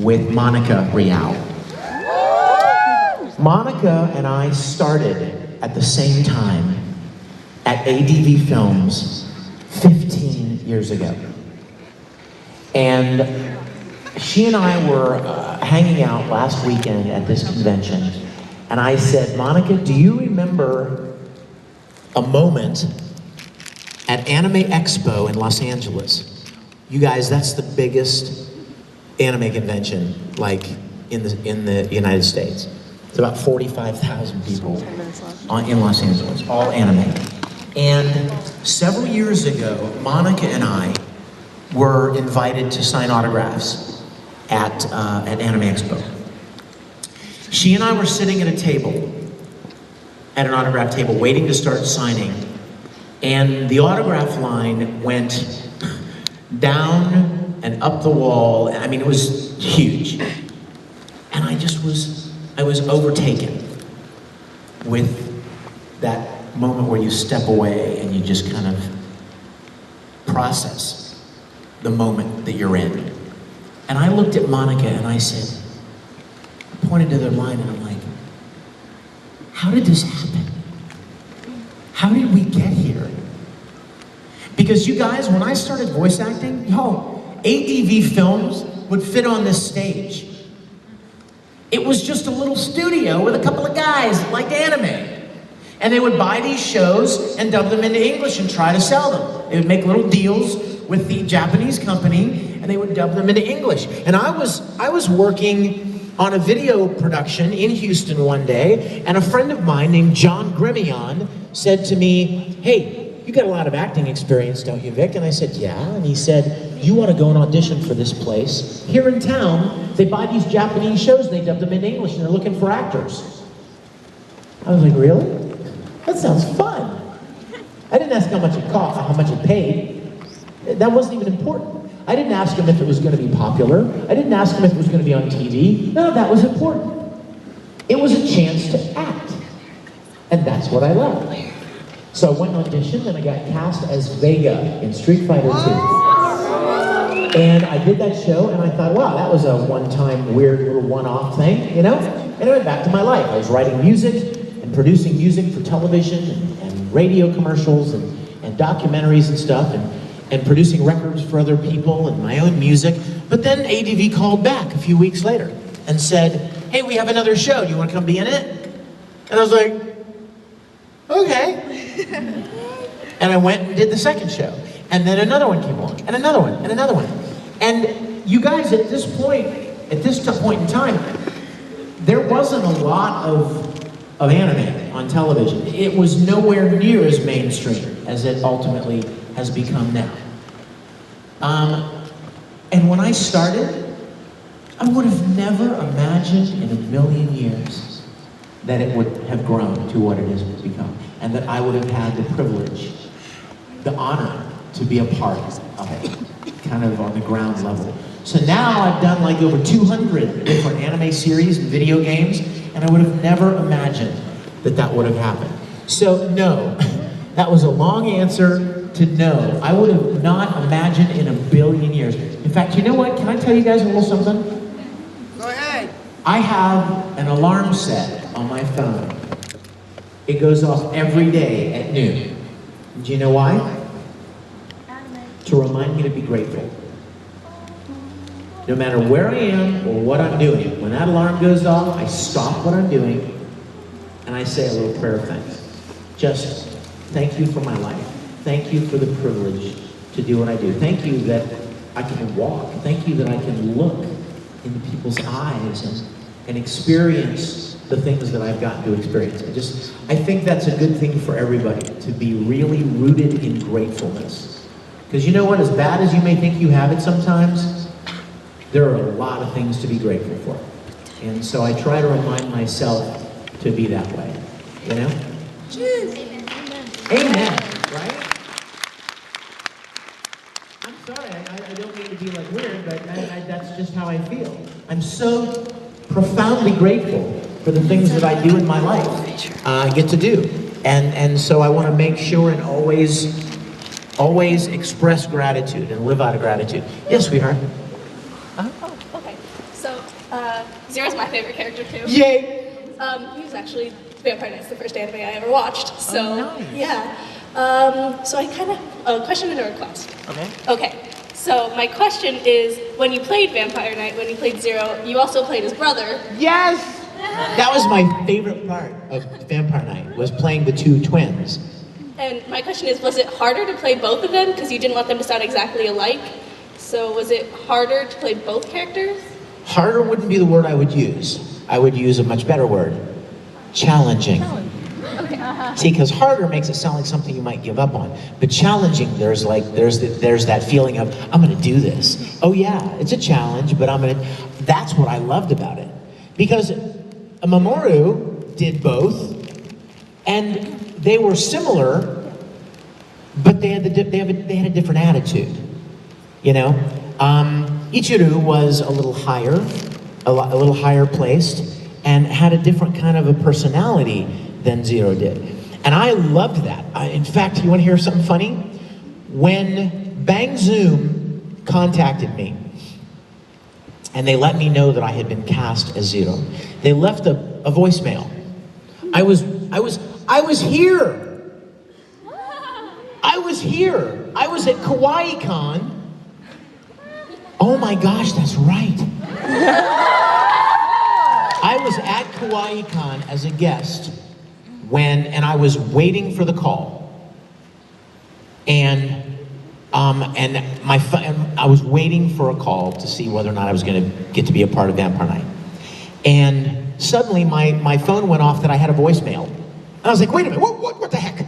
with Monica Rial. Monica and I started at the same time at ADV Films 15 years ago. And she and I were hanging out last weekend at this convention, and I said, Monica, do you remember a moment at Anime Expo in Los Angeles? You guys, that's the biggest anime convention, like, in the United States. It's about 45,000 people in Los Angeles, all anime. And several years ago, Monica and I were invited to sign autographs at Anime Expo. She and I were sitting at a table, at an autograph table, waiting to start signing, and the autograph line went down and up the wall. I mean, it was huge. And I was overtaken with that moment where you step away and you just kind of process the moment that you're in. And I looked at Monica and I said, I pointed to their line and I'm like, how did this happen? How did we get here? Because you guys, when I started voice acting, ADV Films would fit on this stage. It was just a little studio with a couple of guys that liked anime. And they would buy these shows and dub them into English and try to sell them. They would make little deals with the Japanese company and they would dub them into English. And I was working on a video production in Houston one day, and a friend of mine named John Grimion said to me, hey, you got a lot of acting experience, don't you, Vic? And I said, yeah. And he said, you want to go and audition for this place. Here in town, they buy these Japanese shows, they dub them into English, and they're looking for actors. I was like, really? That sounds fun. I didn't ask how much it cost, how much it paid. That wasn't even important. I didn't ask him if it was going to be popular. I didn't ask him if it was going to be on TV. None of that was important. It was a chance to act. And that's what I loved. So I went and auditioned and I got cast as Vega in Street Fighter 2. And I did that show and I thought, wow, that was a one-time weird little one-off thing, you know? And I went back to my life. I was writing music and producing music for television and radio commercials and documentaries and stuff, and producing records for other people and my own music. But then ADV called back a few weeks later and said, hey, we have another show. Do you want to come be in it? And I was like, okay. And I went and did the second show. And then another one came along, and another one, and another one. And you guys, at this point in time, there wasn't a lot of anime on television. It was nowhere near as mainstream as it ultimately has become now. And when I started, I would have never imagined in a million years that it would have grown to what it has become, and that I would have had the privilege, the honor to be a part of it, kind of on the ground level. So now I've done like over 200 different anime series and video games, and I would have never imagined that that would have happened. So no, that was a long answer to no. I would have not imagined in a billion years. In fact, you know what? Can I tell you guys a little something? Go ahead. I have an alarm set on my phone. It goes off every day at noon. Do you know why? To remind me to be grateful. No matter where I am or what I'm doing, when that alarm goes off, I stop what I'm doing and I say a little prayer of thanks. Just thank you for my life. Thank you for the privilege to do what I do. Thank you that I can walk. Thank you that I can look into people's eyes and experience the things that I've gotten to experience. I think that's a good thing for everybody, to be really rooted in gratefulness. Because you know what, as bad as you may think you have it sometimes, there are a lot of things to be grateful for. And so I try to remind myself to be that way, you know? Amen. Amen, right? I'm sorry, I don't mean to be like weird, but that's just how I feel. I'm so profoundly grateful for the things that I do in my life, get to do. And so I want to make sure and always express gratitude and live out of gratitude. Yes, sweetheart? Oh, okay. So Zero's my favorite character too. Yay! He was actually Vampire Knight's the first anime I ever watched. So nice. yeah. So I kind of a question and a request. Okay. Okay. So my question is, when you played Vampire Knight, when you played Zero, you also played his brother. Yes! That was my favorite part of Vampire Knight, was playing the two twins. And my question is, was it harder to play both of them because you didn't want them to sound exactly alike? So was it harder to play both characters? Harder wouldn't be the word I would use. I would use a much better word. Challenging. Okay. See, because harder makes it sound like something you might give up on. But challenging, there's that feeling of, I'm gonna do this. Oh yeah, it's a challenge, but that's what I loved about it. Because Mamoru did both, and they were similar, but they had a different attitude. You know, Ichiru was a little higher placed, and had a different kind of a personality than Zero did. And I loved that. In fact, you want to hear something funny? When Bang Zoom contacted me, and they let me know that I had been cast as Zero, they left a voicemail. I was here. I was here. I was at Kawaii Kon. Oh my gosh, that's right. I was at Kawaii Kon as a guest and I was waiting for the call. And I was waiting for a call to see whether or not I was going to get to be a part of Vampire Knight. And suddenly my phone went off that I had a voicemail. And I was like, wait a minute, what the heck?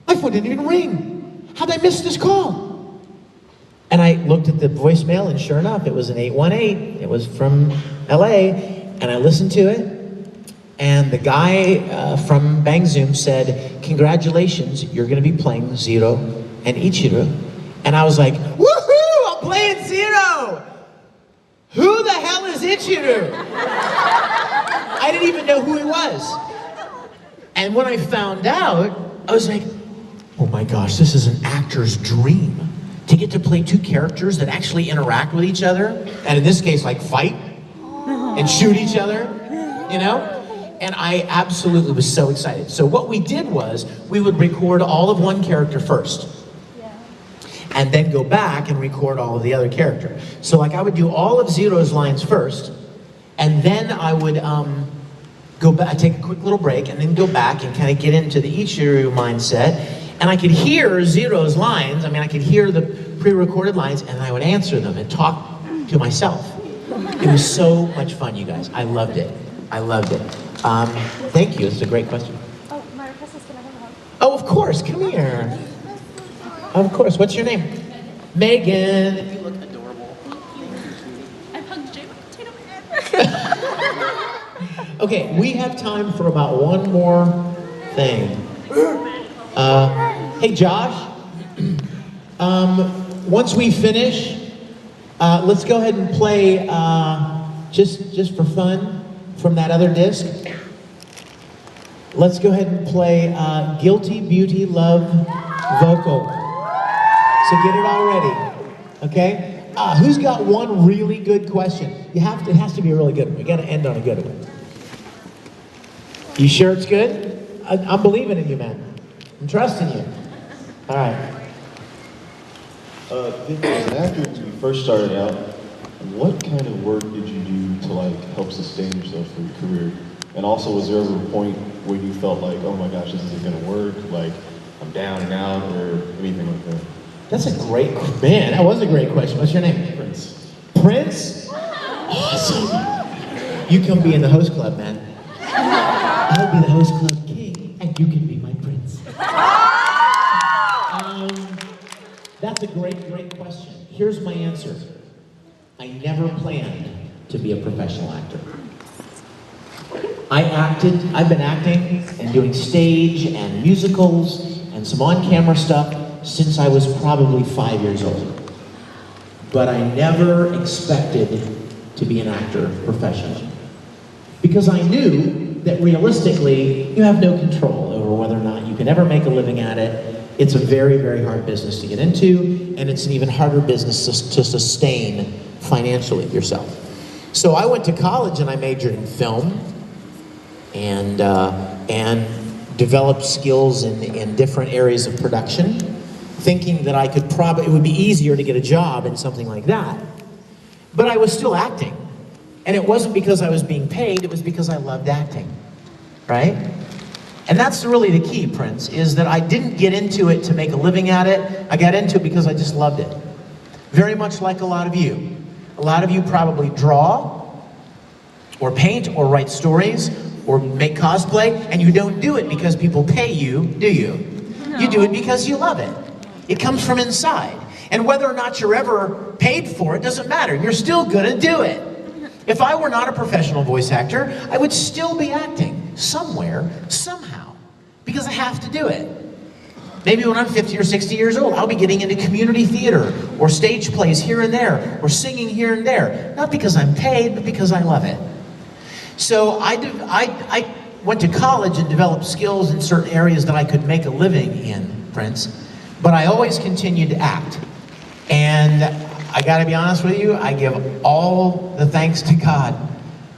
My phone didn't even ring. How'd I miss this call? And I looked at the voicemail, and sure enough, it was an 818. It was from LA, and I listened to it. And the guy from Bang Zoom said, congratulations, you're going to be playing Zero and Ichiru. And I was like, woohoo, I'm playing Zero! Who the hell is Ichiru? I didn't even know who he was. And when I found out, I was like, oh my gosh, this is an actor's dream. To get to play two characters that actually interact with each other, and in this case, like fight and shoot each other, you know? And I absolutely was so excited. So what we did was, we would record all of one character first, and then go back and record all of the other character. So like I would do all of Zero's lines first, and then I would go back, take a quick little break, and then go back and kind of get into the Ichiru mindset. And I could hear Zero's lines, I could hear the pre-recorded lines, and I would answer them and talk to myself. It was so much fun, you guys. I loved it. I loved it. Thank you, it's a great question. Oh, my request is, can I have a hug? Oh, of course, come here. Of course, what's your name? Megan. You look adorable. I've hugged Jay with Potato Man. Okay, we have time for about one more thing. Hey Josh, once we finish, let's go ahead and play, just for fun, from that other disc. Let's go ahead and play Guilty Beauty Love Vocal. So get it all ready, okay? Who's got one really good question? It has to be a really good one. We gotta end on a good one. You sure it's good? I'm believing in you, man. I'm trusting you. All right. Vic, as an actor, when you first started out, what kind of work did you do to help sustain yourself for your career? And also, was there ever a point where you felt like, oh my gosh, this isn't gonna work, I'm down and out, or anything like that? That's a great, man, that was a great question. What's your name? Prince. Prince? Awesome. You come be in the host club, man. I'll be the host club king, and you can be my prince. That's a great question. Here's my answer. I never planned to be a professional actor. I've been acting and doing stage and musicals and some on-camera stuff since I was probably 5 years old. But I never expected to be an actor professionally. Because I knew that realistically, you have no control over whether or not you can ever make a living at it. It's a very, very hard business to get into, and it's an even harder business to sustain financially yourself. So I went to college and I majored in film and developed skills in different areas of production, thinking that I could it would be easier to get a job in something like that. But I was still acting. And it wasn't because I was being paid, it was because I loved acting, right? And that's really the key, Prince, is that I didn't get into it to make a living at it. I got into it because I just loved it. Very much like a lot of you. A lot of you probably draw, or paint, or write stories, or make cosplay, and you don't do it because people pay you, do you? No. You do it because you love it. It comes from inside. And whether or not you're ever paid for it doesn't matter. You're still gonna do it. If I were not a professional voice actor, I would still be acting somewhere, somehow, because I have to do it. Maybe when I'm 50 or 60 years old, I'll be getting into community theater or stage plays here and there, or singing here and there. Not because I'm paid, but because I love it. So I went to college and developed skills in certain areas that I could make a living in, Prince, but I always continued to act. And I gotta be honest with you, I give all the thanks to God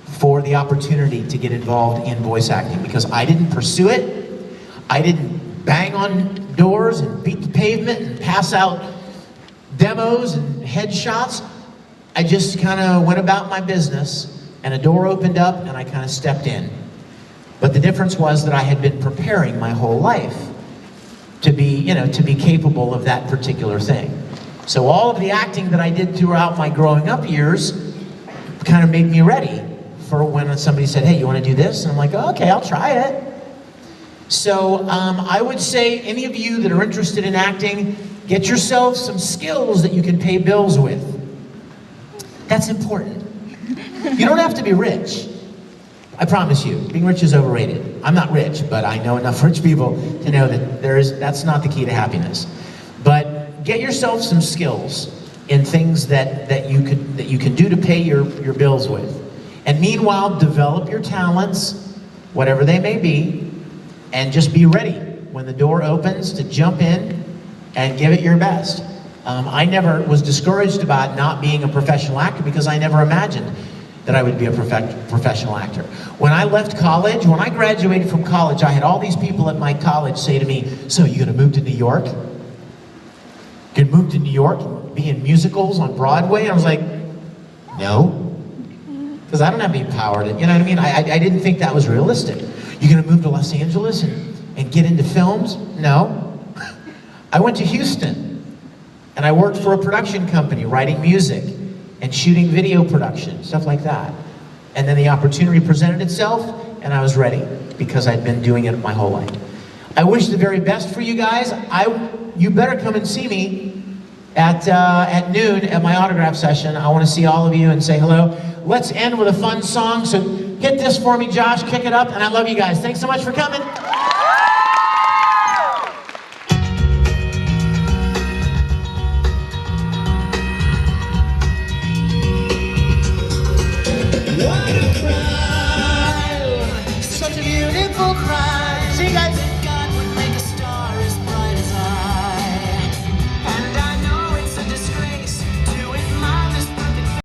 for the opportunity to get involved in voice acting, because I didn't pursue it. I didn't bang on doors and beat the pavement and pass out demos and headshots. I just kind of went about my business, and a door opened up and I kind of stepped in. But the difference was that I had been preparing my whole life to be, to be capable of that particular thing. So all of the acting that I did throughout my growing up years kind of made me ready for when somebody said, hey, you want to do this? And I'm like, oh, okay, I'll try it. So I would say any of you that are interested in acting, get yourselves some skills that you can pay bills with. That's important. You don't have to be rich. I promise you, being rich is overrated. I'm not rich, but I know enough rich people to know that that's not the key to happiness. But get yourself some skills in things that you can do to pay your bills with. And meanwhile, develop your talents, whatever they may be, and just be ready when the door opens to jump in and give it your best. I never was discouraged about not being a professional actor because I never imagined that I would be a professional actor. When I left college, when I graduated from college, I had all these people at my college say to me, so you gonna move to New York? You gonna move to New York and be in musicals on Broadway? And I was like, no, because I don't have any power to, you know what I mean? I didn't think that was realistic. You gonna move to Los Angeles and get into films? No. I went to Houston and I worked for a production company writing music and shooting video production, stuff like that. And then the opportunity presented itself and I was ready because I'd been doing it my whole life. I wish the very best for you guys. You better come and see me at noon at my autograph session. I want to see all of you and say hello. Let's end with a fun song. So hit this for me, Josh, kick it up, and I love you guys. Thanks so much for coming. What a cry, such a beautiful cry. See you guys.